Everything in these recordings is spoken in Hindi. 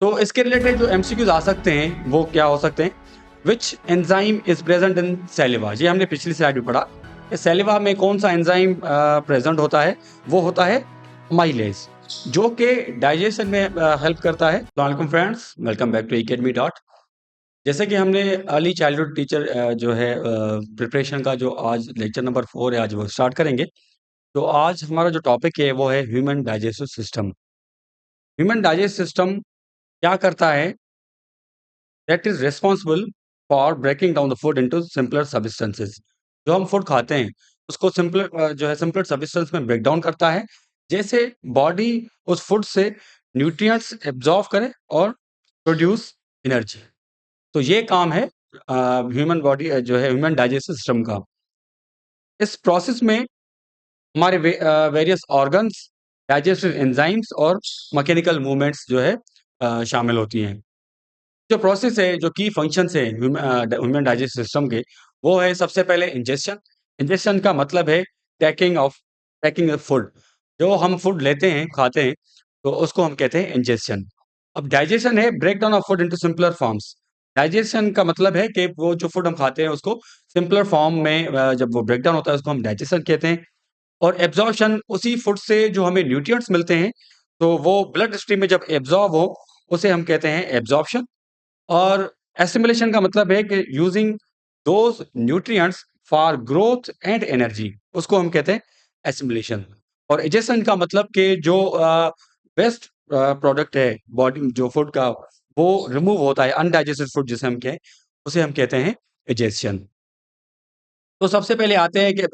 तो इसके रिलेटेड जो एमसीक्यूज आ सकते हैं वो क्या हो सकते हैं? Which enzyme is present in saliva? ये हमने पिछली स्लाइड में पढ़ा। सैलिवा में कौन सा एंजाइम प्रेजेंट होता है? वो होता है अमाइलेज, जो कि डाइजेशन में हेल्प करता है। वालेकुम friends, welcome back to academy dot. जैसे कि हमने अर्ली चाइल्डहुड टीचर जो है प्रिपरेशन का जो आज लेक्चर नंबर 4 है, आज वो स्टार्ट करेंगे। तो आज हमारा जो टॉपिक है वो है human digestive system. Human digestive system क्या करता है? That is responsible for breaking down the food into simpler substances. जो हम फूड खाते हैं उसको सिंपलर जो है सिंपलर सब्सटेंस में ब्रेक डाउन करता है, जैसे बॉडी उस फूड से न्यूट्रिएंट्स एब्जॉर्ब करे और प्रोड्यूस एनर्जी। तो ये काम है ह्यूमन बॉडी जो है ह्यूमन डाइजेस्टिव सिस्टम का। इस प्रोसेस में हमारे वेरियस ऑर्गन्स, डाइजेस्टिव एंजाइम्स और मैकेनिकल मूवमेंट्स जो है शामिल होती हैं। जो प्रोसेस है, जो की फंक्शंस है ह्यूमन डाइजेस्टिव सिस्टम के, वो है सबसे पहले इंजेक्शन। इंजेक्शन का मतलब है टेकिंग फूड। जो हम फूड लेते हैं, खाते हैं, तो उसको हम कहते हैं इंजेक्शन। अब डाइजेशन है break down of food into simpler forms. Digestion का मतलब है कि वो जो फूड हम खाते हैं उसको सिंपलर फॉर्म में जब वो ब्रेक डाउन होता है उसको हम डाइजेशन कहते हैं। और एब्जॉर्प्शन, उसी फूड से जो हमें न्यूट्रिएंट्स मिलते हैं, तो वो ब्लड स्ट्रीम में जब एब्जॉर्ब हो, उसे हम कहते हैं एब्जॉर्प्शन। और एसिमिलेशन का मतलब है कि using those nutrients for growth and energy, उसको हम कहते हैं एसिमिलेशन। और एजेशन का मतलब कि जो वेस्ट प्रोडक्ट है बॉडी जो फूड का, वो रिमूव होता है, अनडाइजेस्टेड फूड जिसे हम कहें, उसे हम कहते हैं एजेशन। तो सबसे पहले आते हैं कि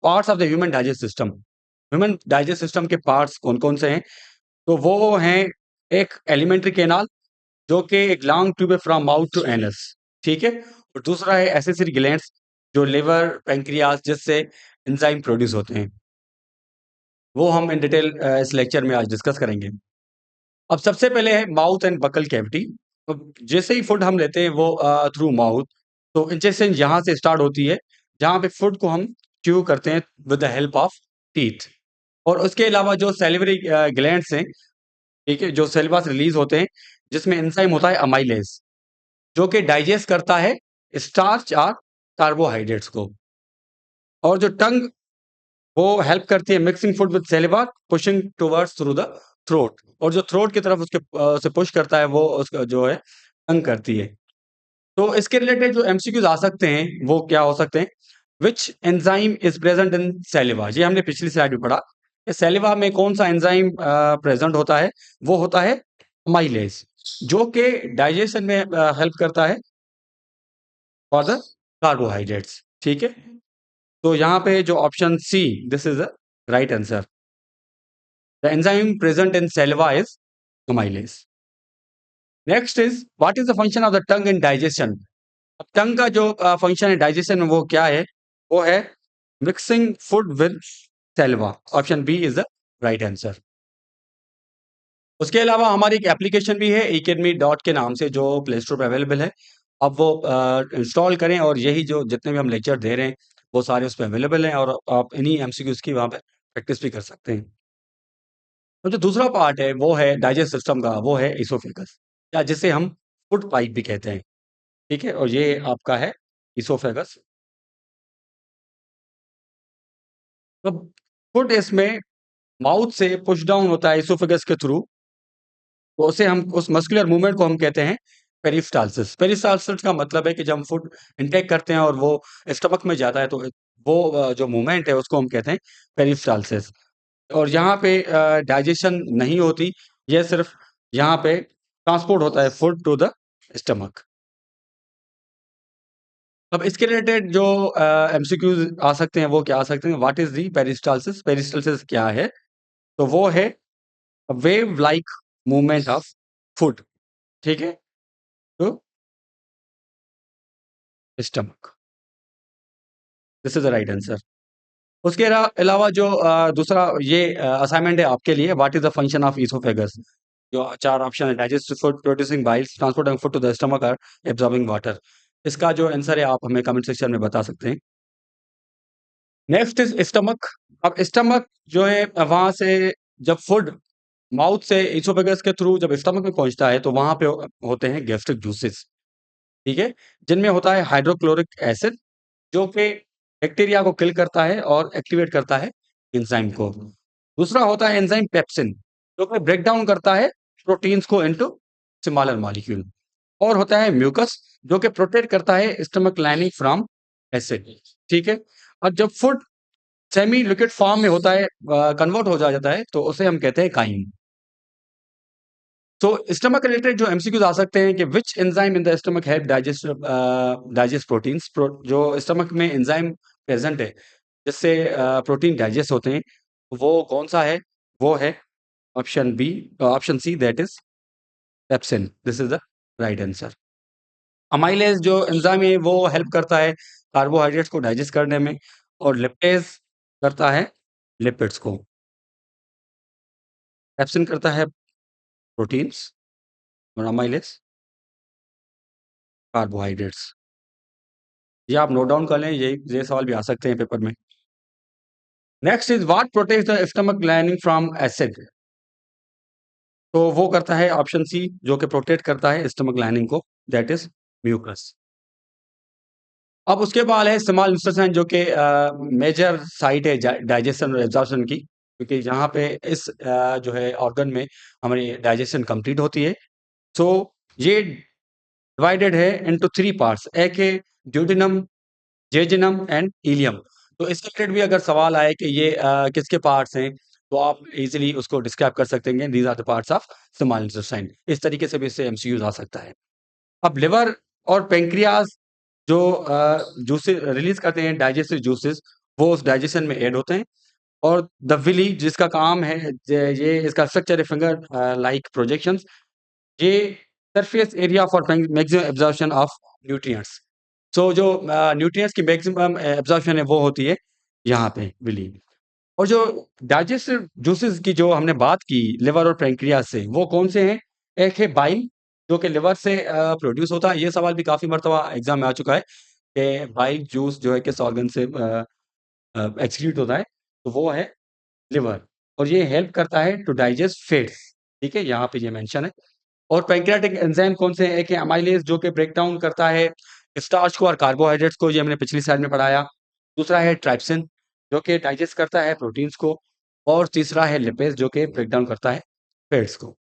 parts of the human digest system. Human digest system के पार्ट्स कौन कौन से हैं? तो वो हैं, एक एलिमेंट्री कैनाल, जो कि एक लॉन्ग ट्यूब है फ्रॉम माउथ टू एनस, ठीक है। और दूसरा है एसेसरी ग्लैंड्स, जो लिवर, पैंक्रियाज, जिससे एंजाइम प्रोड्यूस होते हैं। वो हम इन डिटेल इस लेक्चर में आज डिस्कस करेंगे। अब सबसे पहले है माउथ एंड बकल कैविटी। तो जैसे ही फूड हम लेते हैं वो थ्रू माउथ, तो इंजेक्शन यहाँ से स्टार्ट होती है, जहाँ पे फूड को हम च्यू करते हैं with the help of teeth. और उसके अलावा जो सैलिवरी ग्लैंड्स हैं, ठीक है, जो सैलिवा से रिलीज होते हैं, जिसमें एंजाइम होता है अमाइलेज, जो कि डाइजेस्ट करता है स्टार्च और कार्बोहाइड्रेट्स को। और जो टंग, वो हेल्प करती है mixing food with saliva, pushing towards through the throat. और जो थ्रोट की तरफ उसके उसे पुश करता है, वो उसका जो है टंग करती है। तो इसके रिलेटेड जो एमसीक्यूज आ सकते हैं वो क्या हो सकते हैं? Which enzyme is present in saliva? ये हमने पिछली स्लाइड में पढ़ा। सैलिवा में कौन सा एंजाइम प्रेजेंट होता है? वो होता है अमाइलेज, जो कि डाइजेशन में हेल्प करता है फॉर द कार्बोहाइड्रेट्स, ठीक है। तो यहाँ पे जो option C, this is the right answer. The enzyme present in saliva is amylase. Next is what is the function of the tongue in digestion? अब टंग का जो फंक्शन है डाइजेशन में, वो क्या है? वो है mixing food with saliva. Option B is the right answer. उसके अलावा हमारी एक एप्लीकेशन भी है एकेडमी डॉट के नाम से, जो प्ले स्टोर पे अवेलेबल है। अब वो इंस्टॉल करें, और यही जो जितने भी हम लेक्चर दे रहे हैं वो सारे उस पर अवेलेबल हैं, और आप इन्हीं एमसीक्यूज की वहाँ पे प्रैक्टिस भी कर सकते हैं। तो जो दूसरा पार्ट है वो है डाइजेस्ट सिस्टम का, वो है इसोफेगस, या जिसे हम फूड पाइप भी कहते हैं, ठीक है। और ये आपका है इसोफेगस। तो फूड इसमें माउथ से पुश डाउन होता है इसोफेगस के थ्रू, तो उसे हम उस मस्कुलर मूवमेंट को हम कहते हैं पेरिस्टालसिस। पेरिस्टालसिस का मतलब है कि जब हम फूड इनटेक करते हैं और वो स्टमक में जाता है, तो वो जो मूवमेंट है उसको हम कहते हैं पेरिस्टालसिस। और यहाँ पे डाइजेशन नहीं होती, ये सिर्फ यहाँ पे ट्रांसपोर्ट होता है फूड टू द स्टमक। अब इसके रिलेटेड जो एमसीक्यूज आ सकते हैं वो क्या आ सकते हैं? What is the peristalsis? Peristalsis क्या है? तो वो है wave like movement of food, ठीक है, to stomach. This is the right answer. उसके अलावा जो दूसरा ये असाइनमेंट है आपके लिए, what is the function of oesophagus? जो चार ऑप्शन है, digest food, producing biles, transporting food to the stomach, और एब्जॉर्बिंग वाटर। इसका जो आंसर है आप हमें कमेंट सेक्शन में बता सकते हैं। Next is stomach. अब स्टमक जो है वहां से जब फूड माउथ से इसोफेगस के थ्रू जब स्टमक में पहुंचता है तो वहां पे होते हैं गैस्ट्रिक जूसेस, ठीक है, जिनमें होता है हाइड्रोक्लोरिक एसिड जो कि बैक्टीरिया को किल करता है और एक्टिवेट करता है एंजाइम को। दूसरा होता है एंजाइम पेप्सिन जो कि ब्रेक डाउन करता है प्रोटीन्स को इनटू स्मॉलर मॉलिक्यूल। और होता है म्यूकस जो कि प्रोटेक्ट करता है स्टमक लाइनिंग फ्रॉम एसिड, ठीक है। और जब फूड सेमी लिक्विड फॉर्म में होता है, कन्वर्ट हो जाता है, तो उसे हम कहते हैं काइम। तो स्टमक रिलेटेड जो एमसीक्यूज आ सकते हैं कि which enzyme in the stomach help digest digest proteins, जो स्टमक में एंजाइम प्रेजेंट है जिससे प्रोटीन डाइजेस्ट होते हैं, वो कौन सा है? वो है option B, option C, that is pepsin. This is the right answer. Amylase जो एंजाइम है वो हेल्प करता है कार्बोहाइड्रेट्स को डाइजेस्ट करने में, और लिपेज करता है लिपिड्स को। पेप्सिन करता है प्रोटीन्स और अमाइलेज कार्बोहाइड्रेट्स। ये आप नोट डाउन कर लें, ये सवाल भी आ सकते हैं पेपर में। Next is what protects the stomach lining from acid. तो वो करता है ऑप्शन सी, जो कि प्रोटेक्ट करता है स्टमक लाइनिंग को, दैट इज म्यूकस। अब उसके बाद है स्मॉल इंटेस्टाइन जो कि मेजर साइट है डाइजेशन और एब्जॉर्प्शन की, क्योंकि यहाँ पे इस जो है ऑर्गन में हमारी डाइजेशन कंप्लीट होती है। सो ये डिवाइडेड है इनटू थ्री पार्ट्स, एक है ड्यूडेनम, जेजुनम एंड इलियम। तो इससे रिलेटेड भी अगर सवाल आए कि ये किसके पार्ट्स हैं, तो आप इजीली उसको डिस्क्राइब कर सकते हैं, these are the parts of small intestine. इस तरीके से भी इससे एमसीक्यूज आ सकता है। अब लिवर और पेंक्रियाज जो जूसेस रिलीज करते हैं डाइजेस्टिव जूसेस, वो उस डाइजेशन में ऐड होते हैं। और द विली जिसका काम है, ये इसका स्ट्रक्चर है फिंगर लाइक प्रोजेक्शंस, ये surface area for maximum absorption of nutrients. So जो न्यूट्रिएंट्स की मैक्सिमम एब्जॉर्प्शन है वो होती है यहाँ पे विली। और जो डाइजेस्टिव जूसेस की जो हमने बात की लिवर और पैंक्रियाज से, वो कौन से हैं? एक है बाइल जो कि लिवर से प्रोड्यूस होता है। ये सवाल भी काफ़ी मर्तबा एग्ज़ाम में आ चुका है कि बाइल जूस जो है किस ऑर्गन से एक्सक्रीट होता है, तो वो है लिवर। और ये हेल्प करता है टू डाइजेस्ट फैट्स, ठीक है? यहाँ पे ये मेंशन है। और पैंक्रियाटिक एंजाइम कौन से हैं? एक है अमाइलेज जो कि ब्रेक डाउन करता है स्टार्च को और कार्बोहाइड्रेट्स को, ये हमने पिछली स्लाइड में पढ़ाया। दूसरा है ट्राइप्सिन जो कि डाइजेस्ट करता है प्रोटीन्स को। और तीसरा है लिपेज जो कि ब्रेक डाउन करता है फैट्स को।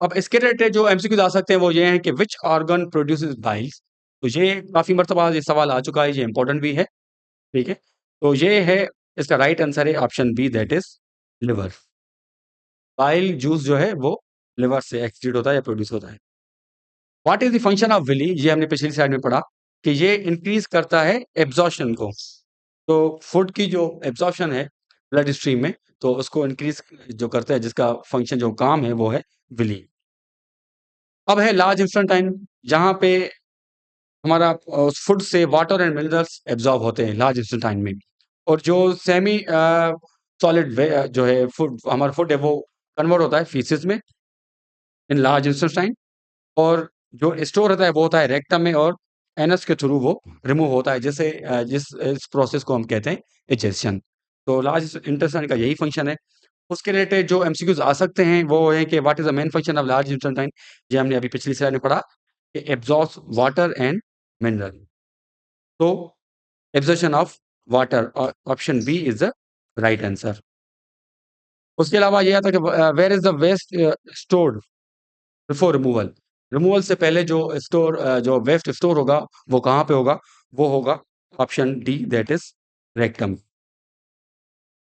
अब इसके रिलेटेड जो एमसीक्यूज आ सकते हैं वो ये हैं कि विच ऑर्गन प्रोड्यूसेस बाइल्स। तो ये काफ़ी मर्तबा ये सवाल आ चुका है, ये इंपॉर्टेंट भी है, ठीक है? तो ये है, इसका राइट आंसर है option B, that is liver. Bile juice जो है वो लिवर से एक्सक्रीट होता है या प्रोड्यूस होता है। What is the function of villi, ये हमने पिछली स्लाइड में पढ़ा कि ये इंक्रीज करता है एब्जॉर्प्शन को। तो फूड की जो एब्जॉर्प्शन है ब्लड स्ट्रीम में, तो उसको इंक्रीज जो करता है, जिसका फंक्शन जो काम है वो है विली। अब है लार्ज इंस्टेंटाइन, जहाँ पे हमारा फूड से वाटर एंड मिनरल्स एब्जॉर्ब होते हैं लार्ज इंस्टेंटाइन में। और जो सेमी सॉलिड जो है फूड, हमारा फूड है, वो कन्वर्ट होता है फीसिस में इन लार्ज इंटेस्टाइन। और जो स्टोर होता है वो होता है रेक्टम में, और एनस के थ्रू वो रिमूव होता है, जैसे जिस इस प्रोसेस को हम कहते हैं इजेक्शन। तो लार्ज इंटेस्टाइन का यही फंक्शन है। उसके रिलेटेड जो एमसीक्यूज आ सकते हैं वो है कि what is the main function of large intestine. ये हमने अभी पिछली स्लाइड में पढ़ा कि एब्जॉर्ब्स वाटर एंड मिनरल। तो absorption of water, option B is the right answer. उसके अलावा ये आता है कि where is the waste stored before removal. Removal से पहले जो जो वेस्ट स्टोर होगा वो कहाँ पे होगा? वो होगा option D, that is rectum.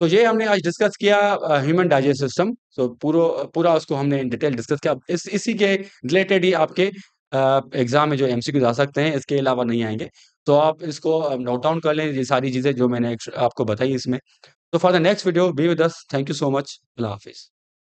तो ये हमने आज डिस्कस किया ह्यूमन डाइजेस्ट सिस्टम। तो पूरा उसको हमने इन डिटेल डिस्कस किया। इसी के रिलेटेड ही आपके एग्जाम में जो एमसीक्यूज आ सकते हैं, इसके अलावा नहीं आएंगे। तो आप इसको नोट डाउन कर लें, ये सारी चीज़ें जो मैंने आपको बताई इसमें। तो for the next video be with us, thank you so much, अल्लाह हाफिज़।